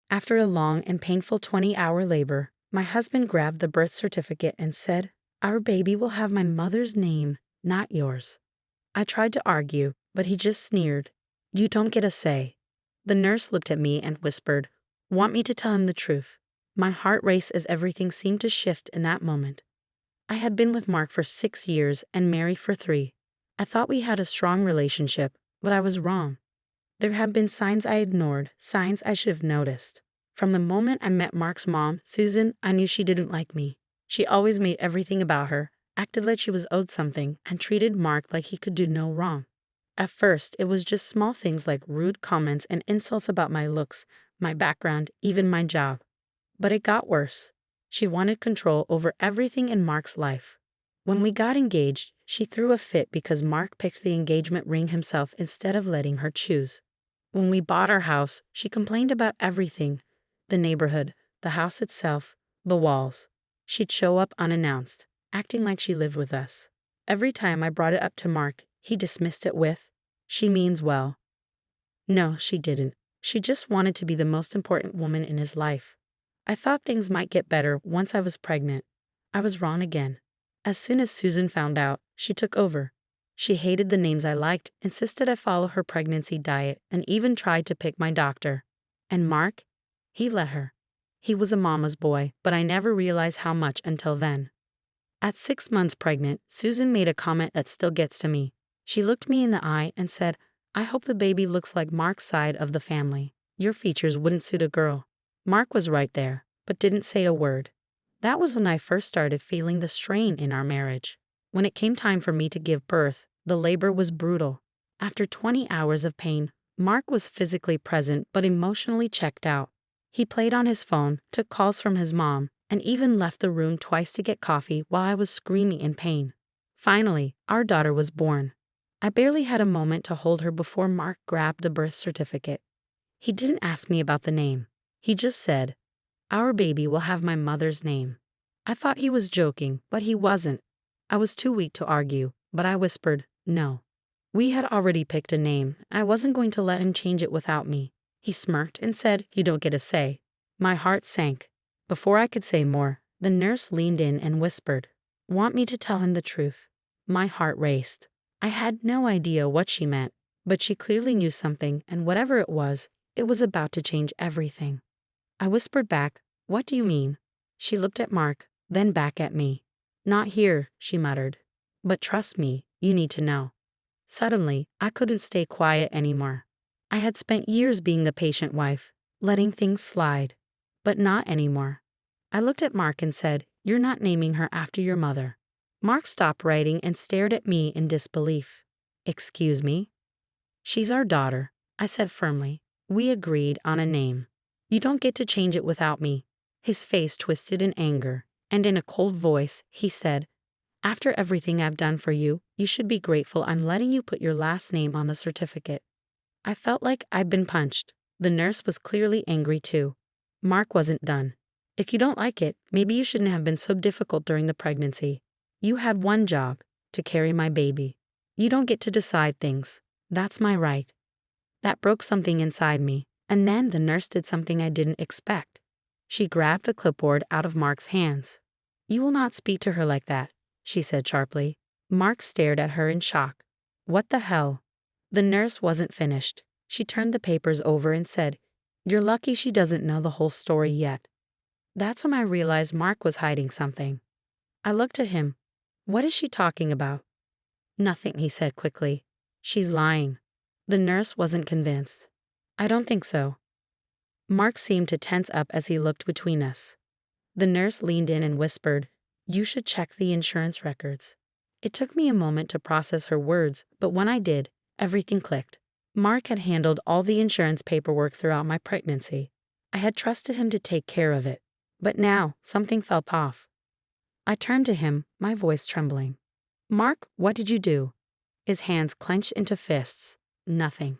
After a long and painful 20-hour labor, my husband grabbed the birth certificate and said, "Our baby will have my mother's name, not yours." I tried to argue, but he just sneered. "You don't get a say." The nurse looked at me and whispered, "Want me to tell him the truth?" My heart raced as everything seemed to shift in that moment. I had been with Mark for 6 years and married for 3. I thought we had a strong relationship, but I was wrong. There had been signs I ignored, signs I should have noticed. From the moment I met Mark's mom, Susan, I knew she didn't like me. She always made everything about her, acted like she was owed something, and treated Mark like he could do no wrong. At first, it was just small things like rude comments and insults about my looks, my background, even my job. But it got worse. She wanted control over everything in Mark's life. When we got engaged, she threw a fit because Mark picked the engagement ring himself instead of letting her choose. When we bought our house, she complained about everything: the neighborhood, the house itself, the walls. She'd show up unannounced, acting like she lived with us. Every time I brought it up to Mark, he dismissed it with, "She means well." No, she didn't. She just wanted to be the most important woman in his life. I thought things might get better once I was pregnant. I was wrong again. As soon as Susan found out, she took over. She hated the names I liked, insisted I follow her pregnancy diet, and even tried to pick my doctor. And Mark? He let her. He was a mama's boy, but I never realized how much until then. At 6 months pregnant, Susan made a comment that still gets to me. She looked me in the eye and said, "I hope the baby looks like Mark's side of the family. Your features wouldn't suit a girl." Mark was right there, but didn't say a word. That was when I first started feeling the strain in our marriage. When it came time for me to give birth, the labor was brutal. After 20 hours of pain, Mark was physically present but emotionally checked out. He played on his phone, took calls from his mom, and even left the room twice to get coffee while I was screaming in pain. Finally, our daughter was born. I barely had a moment to hold her before Mark grabbed the birth certificate. He didn't ask me about the name. He just said, "Our baby will have my mother's name." I thought he was joking, but he wasn't. I was too weak to argue, but I whispered, "No." We had already picked a name. I wasn't going to let him change it without me. He smirked and said, "You don't get a say." My heart sank. Before I could say more, the nurse leaned in and whispered, "Want me to tell him the truth?" My heart raced. I had no idea what she meant, but she clearly knew something, and whatever it was about to change everything. I whispered back, "What do you mean?" She looked at Mark, then back at me. "Not here," she muttered. "But trust me, you need to know." Suddenly, I couldn't stay quiet anymore. I had spent years being the patient wife, letting things slide. But not anymore. I looked at Mark and said, "You're not naming her after your mother." Mark stopped writing and stared at me in disbelief. "Excuse me?" "She's our daughter," I said firmly. "We agreed on a name. You don't get to change it without me." His face twisted in anger, and in a cold voice, he said, "After everything I've done for you, you should be grateful I'm letting you put your last name on the certificate." I felt like I'd been punched. The nurse was clearly angry too. Mark wasn't done. "If you don't like it, maybe you shouldn't have been so difficult during the pregnancy. You had one job, to carry my baby. You don't get to decide things. That's my right." That broke something inside me, and then the nurse did something I didn't expect. She grabbed the clipboard out of Mark's hands. "You will not speak to her like that," she said sharply. Mark stared at her in shock. "What the hell?" The nurse wasn't finished. She turned the papers over and said, "You're lucky she doesn't know the whole story yet." That's when I realized Mark was hiding something. I looked at him. "What is she talking about?" "Nothing," he said quickly. "She's lying." The nurse wasn't convinced. "I don't think so." Mark seemed to tense up as he looked between us. The nurse leaned in and whispered, "You should check the insurance records." It took me a moment to process her words, but when I did, everything clicked. Mark had handled all the insurance paperwork throughout my pregnancy. I had trusted him to take care of it. But now, something felt off. I turned to him, my voice trembling. "Mark, what did you do?" His hands clenched into fists. Nothing.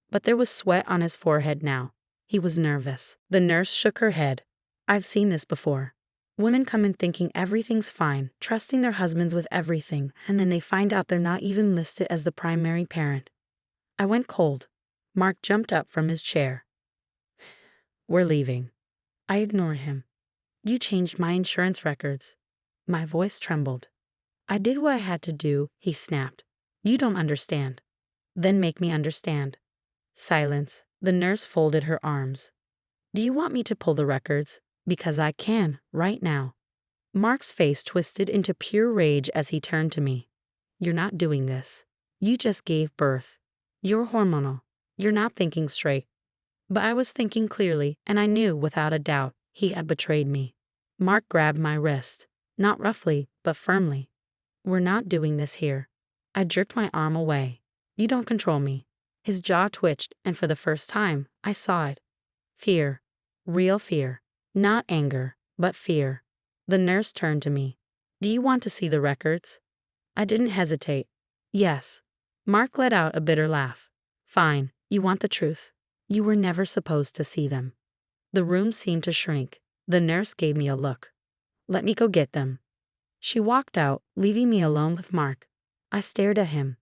But there was sweat on his forehead now. He was nervous. The nurse shook her head. "I've seen this before. Women come in thinking everything's fine, trusting their husbands with everything, and then they find out they're not even listed as the primary parent." I went cold. Mark jumped up from his chair. We're leaving. I ignore him. You changed my insurance records. My voice trembled. I did what I had to do, he snapped. You don't understand. Then make me understand. Silence. The nurse folded her arms. Do you want me to pull the records? Because I can, right now. Mark's face twisted into pure rage as he turned to me. You're not doing this. You just gave birth. You're hormonal. You're not thinking straight. But I was thinking clearly, and I knew without a doubt he had betrayed me. Mark grabbed my wrist, not roughly, but firmly. We're not doing this here. I jerked my arm away. You don't control me. His jaw twitched, and for the first time, I saw it. Fear. Real fear. Not anger, but fear. The nurse turned to me. Do you want to see the records? I didn't hesitate. Yes. Mark let out a bitter laugh. Fine, you want the truth. You were never supposed to see them. The room seemed to shrink. The nurse gave me a look. Let me go get them. She walked out, leaving me alone with Mark. I stared at him.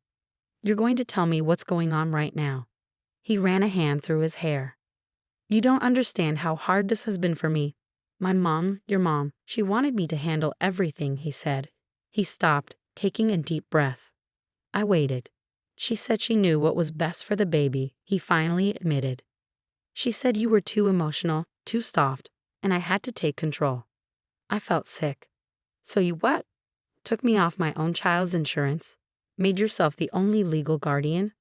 You're going to tell me what's going on right now. He ran a hand through his hair. You don't understand how hard this has been for me. My mom, your mom, she wanted me to handle everything, he said. He stopped, taking a deep breath. I waited. She said she knew what was best for the baby, he finally admitted. She said you were too emotional, too soft, and I had to take control. I felt sick. So you what? Took me off my own child's insurance? Made yourself the only legal guardian?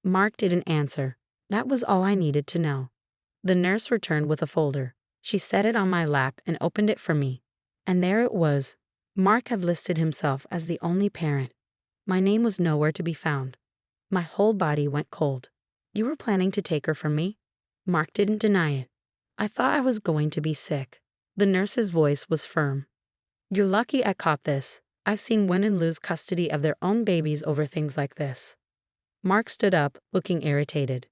Mark didn't answer. That was all I needed to know. The nurse returned with a folder. She set it on my lap and opened it for me. And there it was. Mark had listed himself as the only parent. My name was nowhere to be found. My whole body went cold. You were planning to take her from me? Mark didn't deny it. I thought I was going to be sick. The nurse's voice was firm. You're lucky I caught this. I've seen women lose custody of their own babies over things like this. Mark stood up, looking irritated.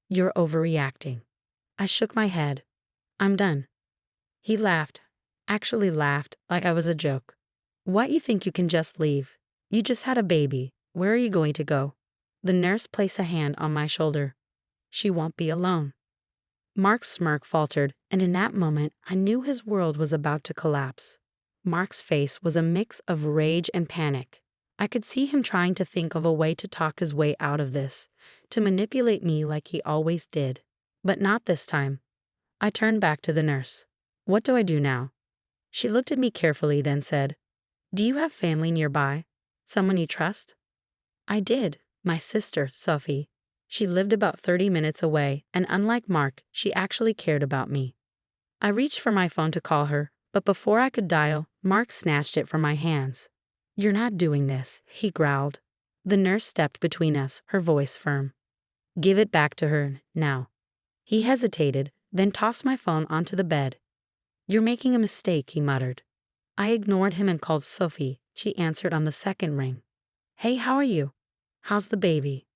You're overreacting. I shook my head. I'm done. He laughed. Actually laughed, like I was a joke. What, you think you can just leave? You just had a baby. Where are you going to go? The nurse placed a hand on my shoulder. She won't be alone. Mark's smirk faltered, and in that moment, I knew his world was about to collapse. Mark's face was a mix of rage and panic. I could see him trying to think of a way to talk his way out of this, to manipulate me like he always did. But not this time. I turned back to the nurse. What do I do now? She looked at me carefully, then said, Do you have family nearby? Someone you trust? I did. My sister, Sophie. She lived about 30 minutes away, and unlike Mark, she actually cared about me. I reached for my phone to call her, but before I could dial, Mark snatched it from my hands. You're not doing this, he growled. The nurse stepped between us, her voice firm. Give it back to her, now. He hesitated, then tossed my phone onto the bed. You're making a mistake, he muttered. I ignored him and called Sophie. She answered on the second ring. Hey, how are you? How's the baby?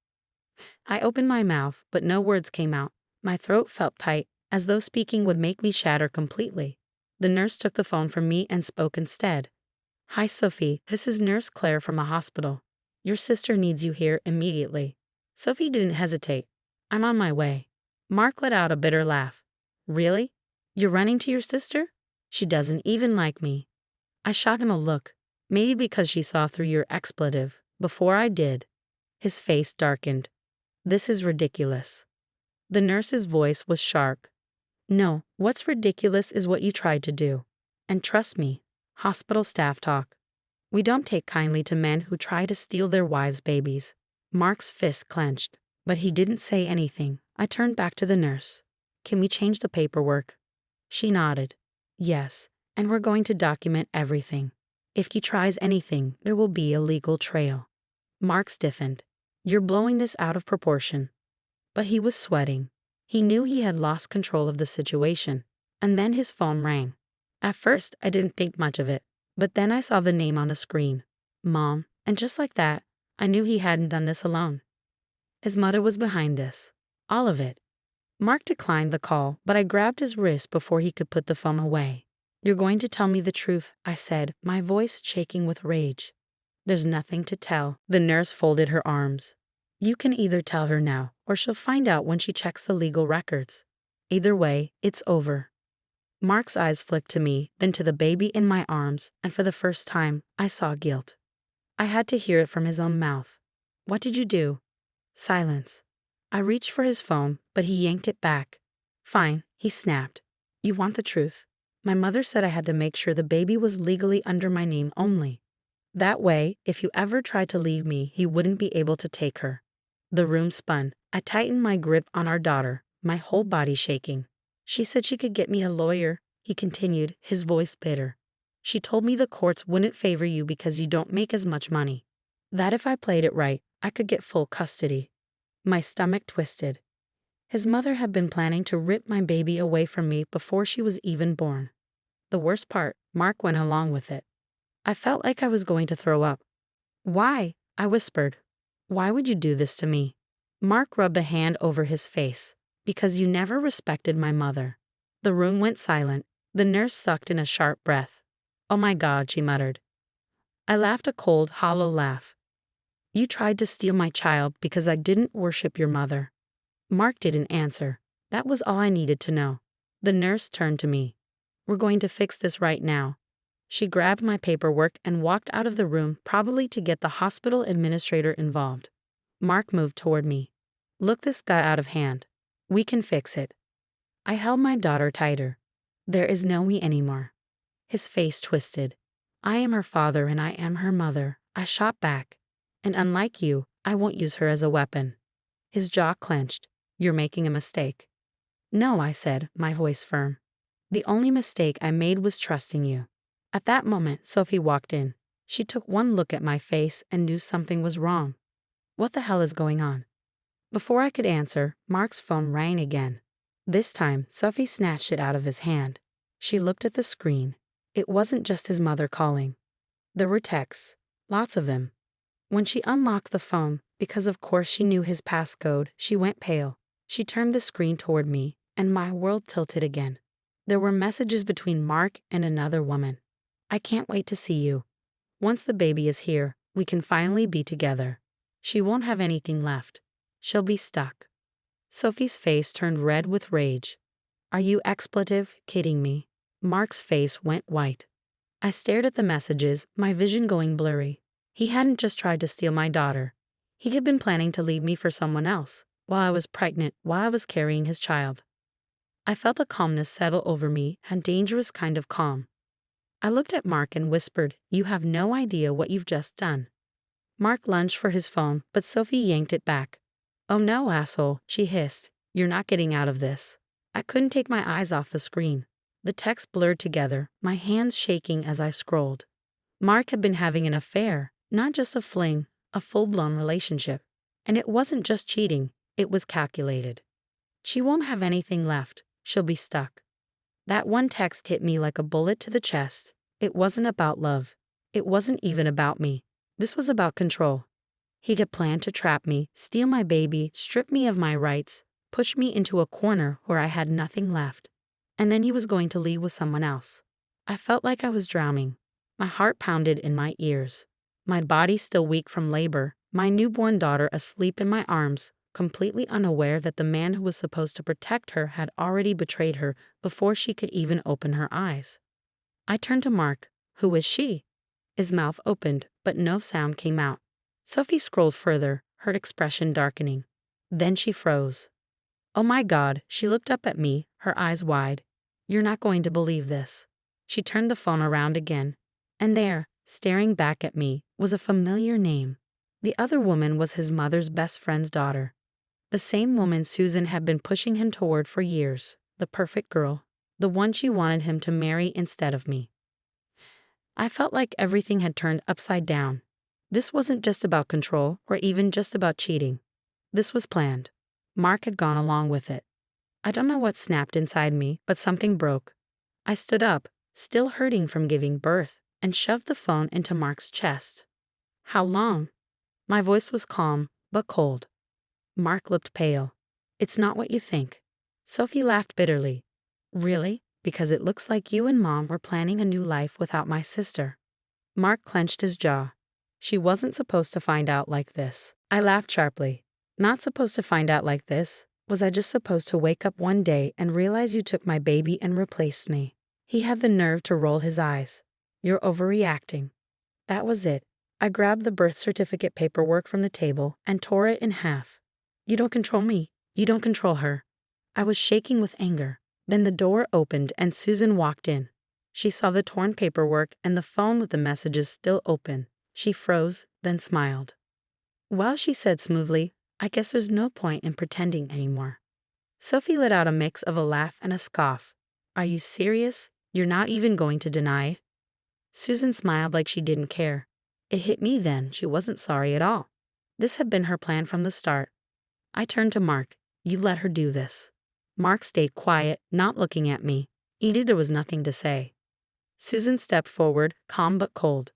I opened my mouth, but no words came out. My throat felt tight, as though speaking would make me shatter completely. The nurse took the phone from me and spoke instead. Hi, Sophie. This is Nurse Claire from the hospital. Your sister needs you here immediately. Sophie didn't hesitate. I'm on my way. Mark let out a bitter laugh. Really? You're running to your sister? She doesn't even like me. I shot him a look, maybe because she saw through your expletive, before I did. His face darkened. This is ridiculous. The nurse's voice was sharp. No, what's ridiculous is what you tried to do. And trust me, hospital staff talk. We don't take kindly to men who try to steal their wives' babies. Mark's fist clenched, but he didn't say anything. I turned back to the nurse. Can we change the paperwork? She nodded. Yes, and we're going to document everything. If he tries anything, there will be a legal trail. Mark stiffened. You're blowing this out of proportion. But he was sweating. He knew he had lost control of the situation. And then his phone rang. At first, I didn't think much of it. But then I saw the name on the screen. Mom. And just like that, I knew he hadn't done this alone. His mother was behind this. All of it. Mark declined the call, but I grabbed his wrist before he could put the phone away. You're going to tell me the truth, I said, my voice shaking with rage. There's nothing to tell. The nurse folded her arms. You can either tell her now, or she'll find out when she checks the legal records. Either way, it's over. Mark's eyes flicked to me, then to the baby in my arms, and for the first time, I saw guilt. I had to hear it from his own mouth. What did you do? Silence. I reached for his phone, but he yanked it back. Fine, he snapped. You want the truth? My mother said I had to make sure the baby was legally under my name only. That way, if you ever tried to leave me, he wouldn't be able to take her. The room spun. I tightened my grip on our daughter, my whole body shaking. She said she could get me a lawyer, he continued, his voice bitter. She told me the courts wouldn't favor you because you don't make as much money. That if I played it right, I could get full custody. My stomach twisted. His mother had been planning to rip my baby away from me before she was even born. The worst part, Mark went along with it. I felt like I was going to throw up. Why? I whispered. Why would you do this to me? Mark rubbed a hand over his face. Because you never respected my mother. The room went silent. The nurse sucked in a sharp breath. Oh my God, she muttered. I laughed a cold, hollow laugh. You tried to steal my child because I didn't worship your mother. Mark didn't answer. That was all I needed to know. The nurse turned to me. We're going to fix this right now. She grabbed my paperwork and walked out of the room, probably to get the hospital administrator involved. Mark moved toward me. Look this guy out of hand. We can fix it. I held my daughter tighter. There is no we anymore. His face twisted. I am her father and I am her mother. I shot back. And unlike you, I won't use her as a weapon. His jaw clenched. You're making a mistake. No, I said, my voice firm. The only mistake I made was trusting you. At that moment, Sophie walked in. She took one look at my face and knew something was wrong. What the hell is going on? Before I could answer, Mark's phone rang again. This time, Sophie snatched it out of his hand. She looked at the screen. It wasn't just his mother calling. There were texts, lots of them. When she unlocked the phone, because of course she knew his passcode, she went pale. She turned the screen toward me, and my world tilted again. There were messages between Mark and another woman. I can't wait to see you. Once the baby is here, we can finally be together. She won't have anything left. She'll be stuck. Sophie's face turned red with rage. Are you expletive kidding me? Mark's face went white. I stared at the messages, my vision going blurry. He hadn't just tried to steal my daughter. He had been planning to leave me for someone else, while I was pregnant, while I was carrying his child. I felt a calmness settle over me, a dangerous kind of calm. I looked at Mark and whispered, you have no idea what you've just done. Mark lunged for his phone, but Sophie yanked it back. Oh no, asshole, she hissed. You're not getting out of this. I couldn't take my eyes off the screen. The text blurred together, my hands shaking as I scrolled. Mark had been having an affair, not just a fling, a full-blown relationship. And it wasn't just cheating, it was calculated. She won't have anything left. She'll be stuck. That one text hit me like a bullet to the chest. It wasn't about love. It wasn't even about me. This was about control. He had planned to trap me, steal my baby, strip me of my rights, push me into a corner where I had nothing left. And then he was going to leave with someone else. I felt like I was drowning. My heart pounded in my ears. My body still weak from labor, my newborn daughter asleep in my arms, completely unaware that the man who was supposed to protect her had already betrayed her before she could even open her eyes. I turned to Mark. Who is she? His mouth opened, but no sound came out. Sophie scrolled further, her expression darkening. Then she froze. Oh my God, she looked up at me, her eyes wide. You're not going to believe this. She turned the phone around again. And there, staring back at me, was a familiar name. The other woman was his mother's best friend's daughter. The same woman Susan had been pushing him toward for years, the perfect girl, the one she wanted him to marry instead of me. I felt like everything had turned upside down. This wasn't just about control or even just about cheating. This was planned. Mark had gone along with it. I don't know what snapped inside me, but something broke. I stood up, still hurting from giving birth, and shoved the phone into Mark's chest. How long? My voice was calm, but cold. Mark looked pale. It's not what you think. Sophie laughed bitterly. Really? Because it looks like you and Mom were planning a new life without my sister. Mark clenched his jaw. She wasn't supposed to find out like this. I laughed sharply. Not supposed to find out like this? Was I just supposed to wake up one day and realize you took my baby and replaced me? He had the nerve to roll his eyes. You're overreacting. That was it. I grabbed the birth certificate paperwork from the table and tore it in half. You don't control me. You don't control her. I was shaking with anger. Then the door opened and Susan walked in. She saw the torn paperwork and the phone with the messages still open. She froze, then smiled. Well, she said smoothly, I guess there's no point in pretending anymore. Sophie let out a mix of a laugh and a scoff. Are you serious? You're not even going to deny? Susan smiled like she didn't care. It hit me then she wasn't sorry at all. This had been her plan from the start. I turned to Mark. You let her do this. Mark stayed quiet, not looking at me. He knew there was nothing to say. Susan stepped forward, calm but cold.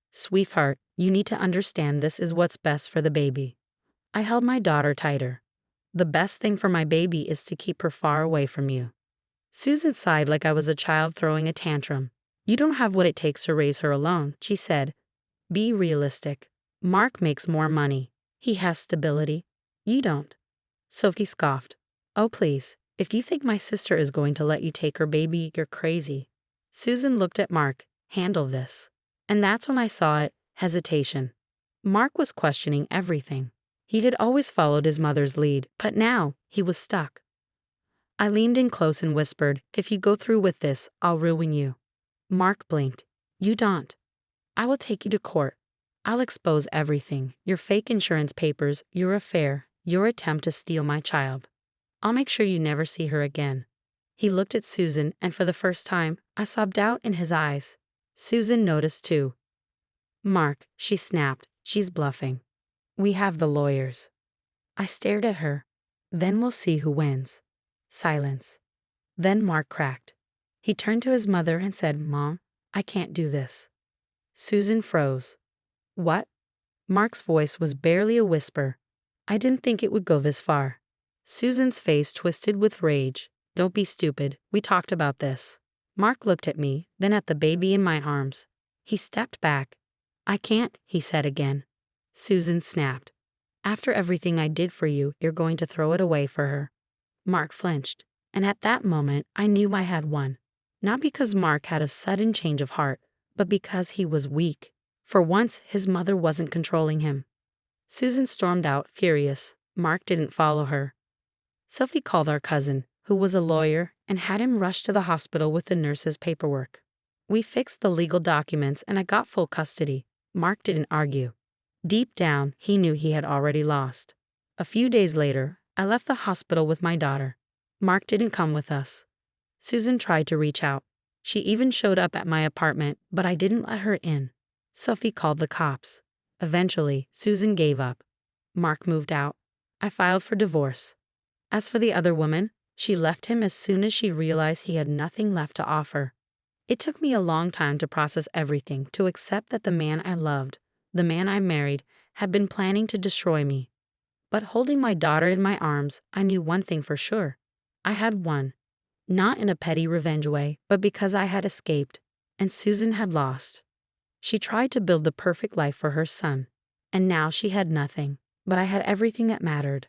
Sweetheart, you need to understand this is what's best for the baby. I held my daughter tighter. The best thing for my baby is to keep her far away from you. Susan sighed like I was a child throwing a tantrum. You don't have what it takes to raise her alone, she said. Be realistic. Mark makes more money. He has stability. You don't. Sophie scoffed. Oh, please. If you think my sister is going to let you take her baby, you're crazy. Susan looked at Mark. Handle this. And that's when I saw it, hesitation. Mark was questioning everything. He had always followed his mother's lead, but now he was stuck. I leaned in close and whispered, if you go through with this, I'll ruin you. Mark blinked. You don't. I will take you to court. I'll expose everything, your fake insurance papers, your affair, your attempt to steal my child. I'll make sure you never see her again. He looked at Susan, and for the first time, I saw doubt in his eyes. Susan noticed too. Mark, she snapped, she's bluffing. We have the lawyers. I stared at her. Then we'll see who wins. Silence. Then Mark cracked. He turned to his mother and said, Mom, I can't do this. Susan froze. What? Mark's voice was barely a whisper. I didn't think it would go this far. Susan's face twisted with rage. Don't be stupid. We talked about this. Mark looked at me, then at the baby in my arms. He stepped back. I can't, he said again. Susan snapped. After everything I did for you, you're going to throw it away for her. Mark flinched, and at that moment I knew I had won. Not because Mark had a sudden change of heart, but because he was weak. For once, his mother wasn't controlling him. Susan stormed out, furious. Mark didn't follow her. Sophie called our cousin, who was a lawyer, and had him rushed to the hospital with the nurse's paperwork. We fixed the legal documents and I got full custody. Mark didn't argue. Deep down, he knew he had already lost. A few days later, I left the hospital with my daughter. Mark didn't come with us. Susan tried to reach out. She even showed up at my apartment, but I didn't let her in. Sophie called the cops. Eventually, Susan gave up. Mark moved out. I filed for divorce. As for the other woman, she left him as soon as she realized he had nothing left to offer. It took me a long time to process everything, to accept that the man I loved, the man I married, had been planning to destroy me. But holding my daughter in my arms, I knew one thing for sure. I had won. Not in a petty revenge way, but because I had escaped, and Susan had lost. She tried to build the perfect life for her son, and now she had nothing, but I had everything that mattered.